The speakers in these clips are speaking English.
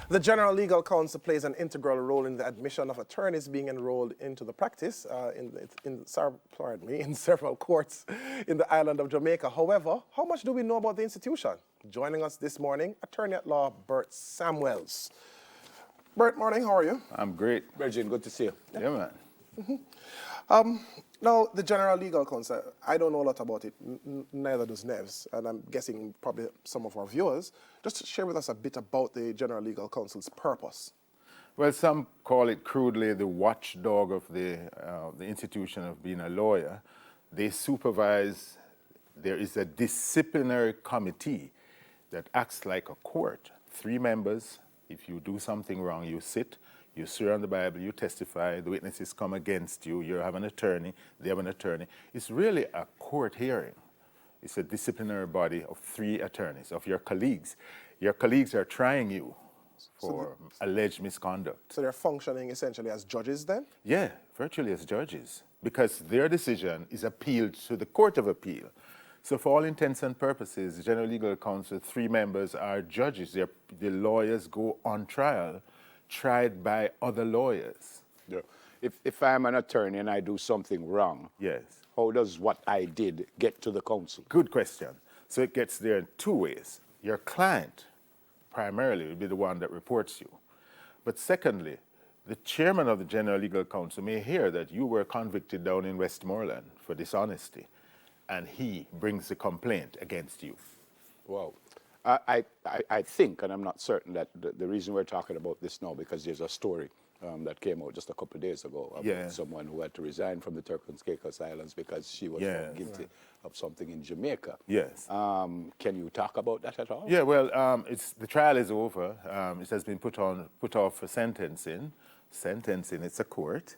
The General Legal Counsel plays an integral role in the admission of attorneys being enrolled into the practice in several courts in the island of Jamaica. However, how much do we know about the institution? Joining us this morning, attorney-at-law Bert Samuels. Bert, morning, how are you? I'm great. Virgin, good to see you. Yeah, man. Now, the General Legal Counsel, I don't know a lot about it, neither does Nevs, and I'm guessing probably some of our viewers. Just share with us a bit about the General Legal Counsel's purpose. Well, some call it crudely the watchdog of the institution of being a lawyer. They supervise, there is a disciplinary committee that acts like a court. 3 members, if you do something wrong, you sit, you swear on the Bible, you testify, the witnesses come against you, you have an attorney, they have an attorney. It's really a court hearing. It's a disciplinary body of 3 attorneys, of your colleagues. Your colleagues are trying you for alleged misconduct. So they're functioning essentially as judges then? Yeah, virtually as judges, because their decision is appealed to the Court of Appeal. So for all intents and purposes, the General Legal Counsel, 3 members are judges. The lawyers go on trial, tried by other lawyers. Yeah. If I'm an attorney and I do something wrong, Yes. how does what I did get to the council? Good question. So it gets there in 2 ways. Your client, primarily, will be the one that reports you. But secondly, the chairman of the General Legal Counsel may hear that you were convicted down in Westmoreland for dishonesty, and he brings the complaint against you. Wow. I think, and I'm not certain, that the reason we're talking about this now, because there's a story that came out just a couple of days ago about someone who had to resign from the Turks and Caicos Islands because she was found guilty of something in Jamaica. Yes. Can you talk about that at all? Yeah, well, the trial is over. It has been put off for sentencing. It's a court.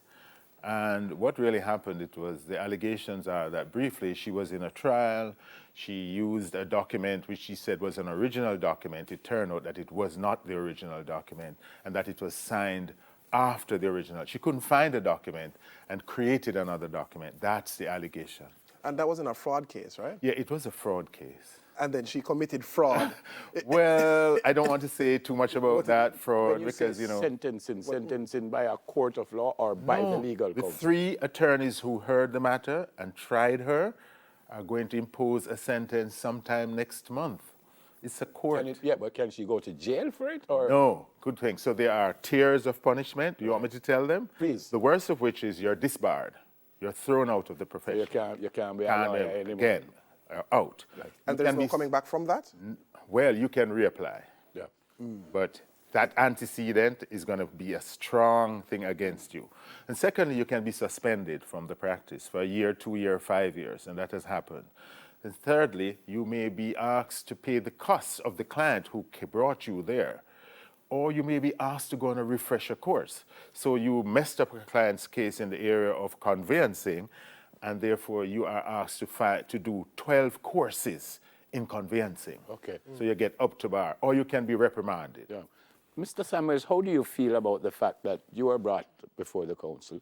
And what really happened, it was the allegations are that briefly she was in a trial, she used a document which she said was an original document. It turned out that it was not the original document and that it was signed after the original. She couldn't find a document and created another document. That's the allegation. And that wasn't a fraud case, right? Yeah, it was a fraud case. And then she committed fraud. Well, I don't want to say too much about that fraud because, sentencing by a court of law or by the legal counsel? The 3 attorneys who heard the matter and tried her are going to impose a sentence sometime next month. It's a court. But can she go to jail for it? Or? No, good thing. So there are tiers of punishment. Do you want me to tell them? Please. The worst of which is you're disbarred. You're thrown out of the profession. So you can't be a lawyer anymore. Again, out. Right. And there's no coming back from that? Well, you can reapply. Yeah. But that antecedent is going to be a strong thing against you. And secondly, you can be suspended from the practice for 1 year, 2 years, 5 years, and that has happened. And thirdly, you may be asked to pay the costs of the client who brought you there. Or you may be asked to go on a refresher course. So you messed up a client's case in the area of conveyancing, and therefore you are asked to do 12 courses in conveyancing. Okay. So you get up to bar, or you can be reprimanded. Yeah. Mr. Samuels, how do you feel about the fact that you were brought before the council?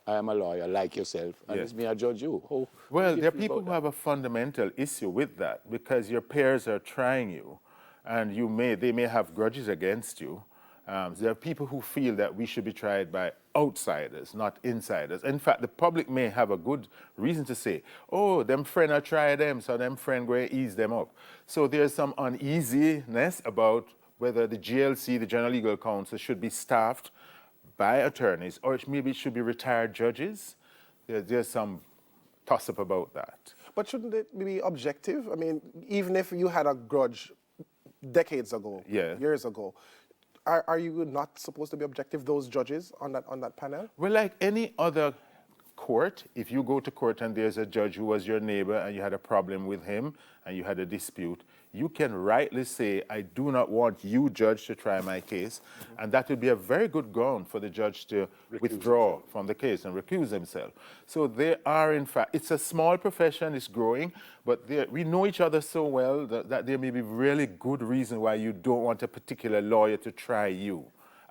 I am a lawyer like yourself, and it's me, I judge you. Well, there are people who have a fundamental issue with that because your peers are trying you, and they may have grudges against you. There are people who feel that we should be tried by outsiders, not insiders. In fact, the public may have a good reason to say, oh, them friend are try them, so them friend go ease them up. So there's some uneasiness about whether the GLC, the General Legal Counsel, should be staffed by attorneys, or maybe it should be retired judges. There's some toss-up about that. But shouldn't it be objective? I mean, even if you had a grudge decades ago, years ago, are you not supposed to be objective, those judges on that panel? Well, like any other court, if you go to court and there's a judge who was your neighbor and you had a problem with him and you had a dispute, you can rightly say, I do not want you, judge, to try my case. And that would be a very good ground for the judge to withdraw from the case and recuse himself. So there are, in fact, it's a small profession, it's growing, but we know each other so well that there may be really good reason why you don't want a particular lawyer to try you.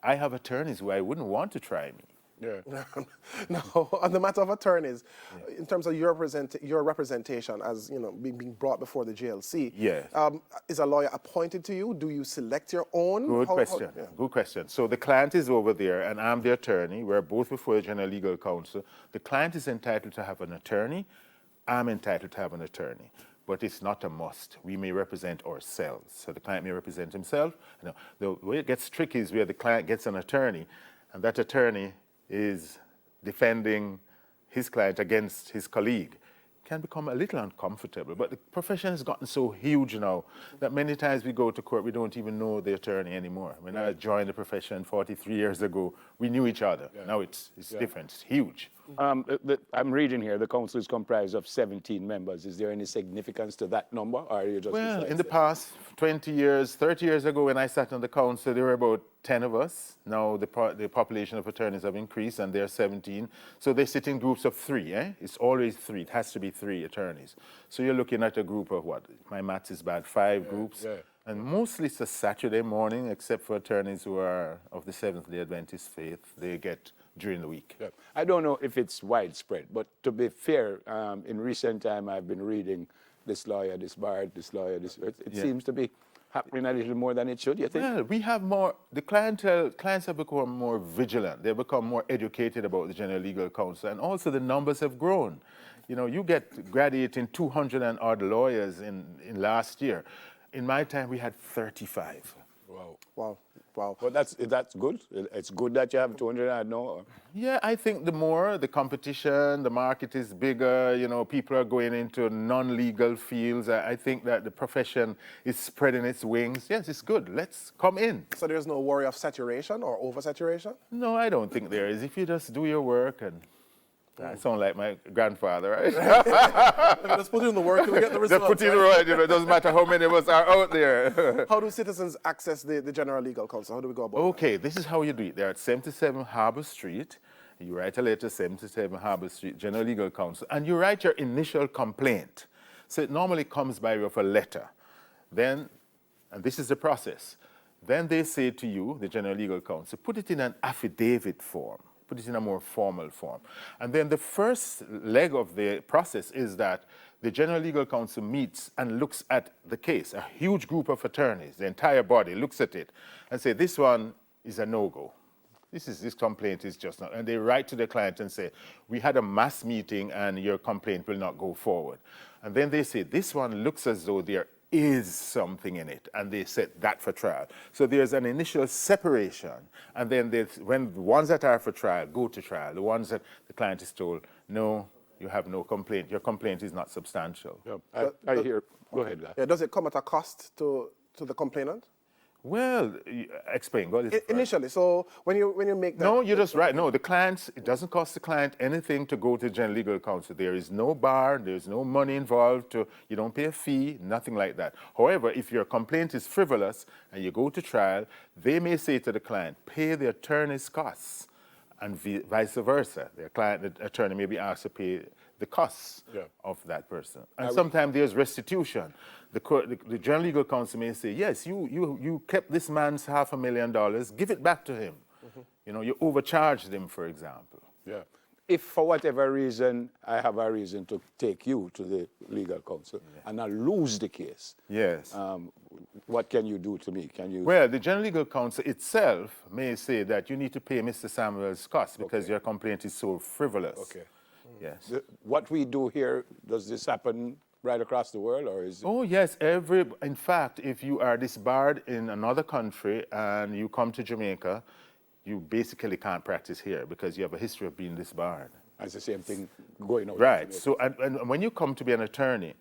I have attorneys who I wouldn't want to try me. Yeah. No, on the matter of attorneys, in terms of your representation as being brought before the JLC, Yes. Is a lawyer appointed to you? Do you select your own? Good question. Good question. So the client is over there, and I'm the attorney. We're both before the General Legal Counsel. The client is entitled to have an attorney. I'm entitled to have an attorney. But it's not a must. We may represent ourselves. So the client may represent himself. The way it gets tricky is where the client gets an attorney, and that attorney is defending his client against his colleague. Can become a little uncomfortable, but the profession has gotten so huge now that many times we go to court, we don't even know the attorney anymore. When I joined the profession 43 years ago, we knew each other. Now it's different, it's huge. I'm reading here, the council is comprised of 17 members. Is there any significance to that number, or are you just... Well, in the past 20 years, 30 years ago when I sat on the council, there were about 10 of us. Now the population of attorneys have increased and there are 17. So they sit in groups of 3, eh? It's always 3, it has to be 3 attorneys. So you're looking at a group of what? My maths is bad, 5 groups. Yeah. And mostly it's a Saturday morning, except for attorneys who are of the Seventh-day Adventist faith. They get during the week. Yeah. I don't know if it's widespread, but to be fair, in recent time I've been reading this lawyer, this bard, this lawyer, this... It seems to be happening a little more than it should, you think? Well, we have more... The clients have become more vigilant. They've become more educated about the General Legal Counsel, and also the numbers have grown. You get graduating 200 and odd lawyers in last year. In my time, we had 35. Wow. Well, that's good. It's good that you have 200, I know. Yeah, I think the more the competition, the market is bigger, people are going into non-legal fields. I think that the profession is spreading its wings. Yes, it's good. Let's come in. So there's no worry of saturation or oversaturation? No, I don't think there is. If you just do your work and... I sound like my grandfather, right? Let's put in the work and we get the results. Just put in the work, it doesn't matter how many of us are out there. How do citizens access the General Legal Counsel? How do we go about it? Okay, this is how you do it. They're at 77 Harbour Street. You write a letter, 77 Harbour Street, General Legal Counsel, and you write your initial complaint. So it normally comes by way of a letter. Then, and this is the process, then they say to you, the General Legal Counsel, put it in an affidavit form. Put it in a more formal form. And then the first leg of the process is that the General Legal Counsel meets and looks at the case. A huge group of attorneys, the entire body, looks at it and say, this one is a no-go. This complaint is just not. And they write to the client and say, we had a mass meeting and your complaint will not go forward. And then they say, this one looks as though there is something in it, and they set that for trial. So there's an initial separation, and then when the ones that are for trial go to trial, the ones that the client is told, no, you have no complaint, your complaint is not substantial. Yeah. I hear, go ahead, guy. Yeah, does it come at a cost to the complainant? Well, explain. Go ahead. Initially, so when you make that... No, you're just right. No, the clients, it doesn't cost the client anything to go to General Legal Counsel. There is no bar, there's no money involved, you don't pay a fee, nothing like that. However, if your complaint is frivolous and you go to trial, they may say to the client, pay the attorney's costs, and vice versa. The attorney may be asked to pay the costs of that person. And sometimes there's restitution. The General Legal Counsel may say, yes, you kept this man's $500,000, give it back to him. You overcharged him, for example. Yeah. If for whatever reason I have a reason to take you to the legal counsel and I lose the case, yes, what can you do to me? Can you? Well, the General Legal Counsel itself may say that you need to pay Mr. Samuel's costs because your complaint is so frivolous. Okay. Yes. What we do here, does this happen right across the world, or is it? Oh, yes. In fact, if you are disbarred in another country and you come to Jamaica, you basically can't practice here because you have a history of being disbarred. It's the same thing going on. Right. So, and when you come to be an attorney,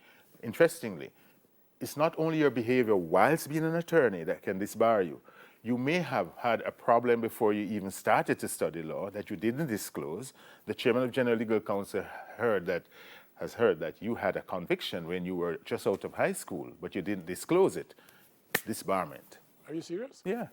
interestingly, it's not only your behavior whilst being an attorney that can disbar you. You may have had a problem before you even started to study law that you didn't disclose. The chairman of General Legal Counsel has heard that you had a conviction when you were just out of high school, but you didn't disclose it. Disbarment. Are you serious? Yeah.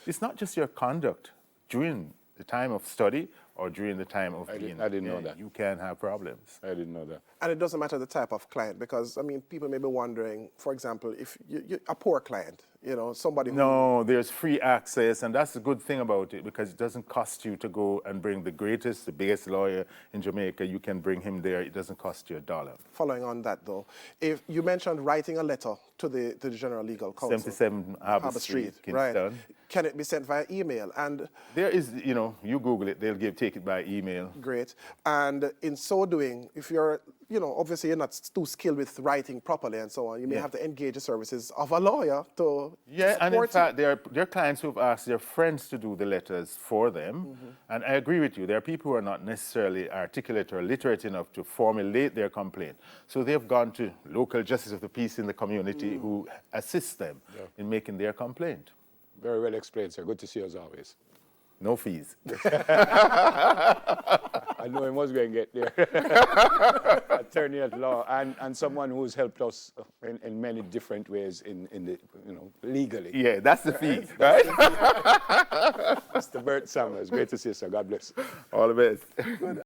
It's not just your conduct during the time of study or during the time of being, I didn't know that. you can have problems. I didn't know that. And it doesn't matter the type of client, because, I mean, people may be wondering, for example, if you a poor client, you know, somebody who... No, there's free access, and that's the good thing about it, because it doesn't cost you to go and bring the greatest, the biggest lawyer in Jamaica. You can bring him there. It doesn't cost you $1. Following on that, though, if you mentioned writing a letter to the General Legal Counsel. 77 Harbour Street, right. Kingston. Can it be sent via email? And there is, you know, you Google it, they'll take it by email. Great. And in so doing, if you're, you know, obviously you're not too skilled with writing properly and so on, you may have to engage the services of a lawyer to and in support fact, there are clients who've asked their friends to do the letters for them. And I agree with you, there are people who are not necessarily articulate or literate enough to formulate their complaint. So they've gone to local justice of the peace in the community who assist them in making their complaint. Very well explained, sir. Good to see you as always. No fees. I know he was going to get there. Attorney at law and someone who's helped us in many different ways in the, you know, legally. Yeah, that's the fee, right? Mr. Bert Summers, great to see you, sir. God bless. All the best.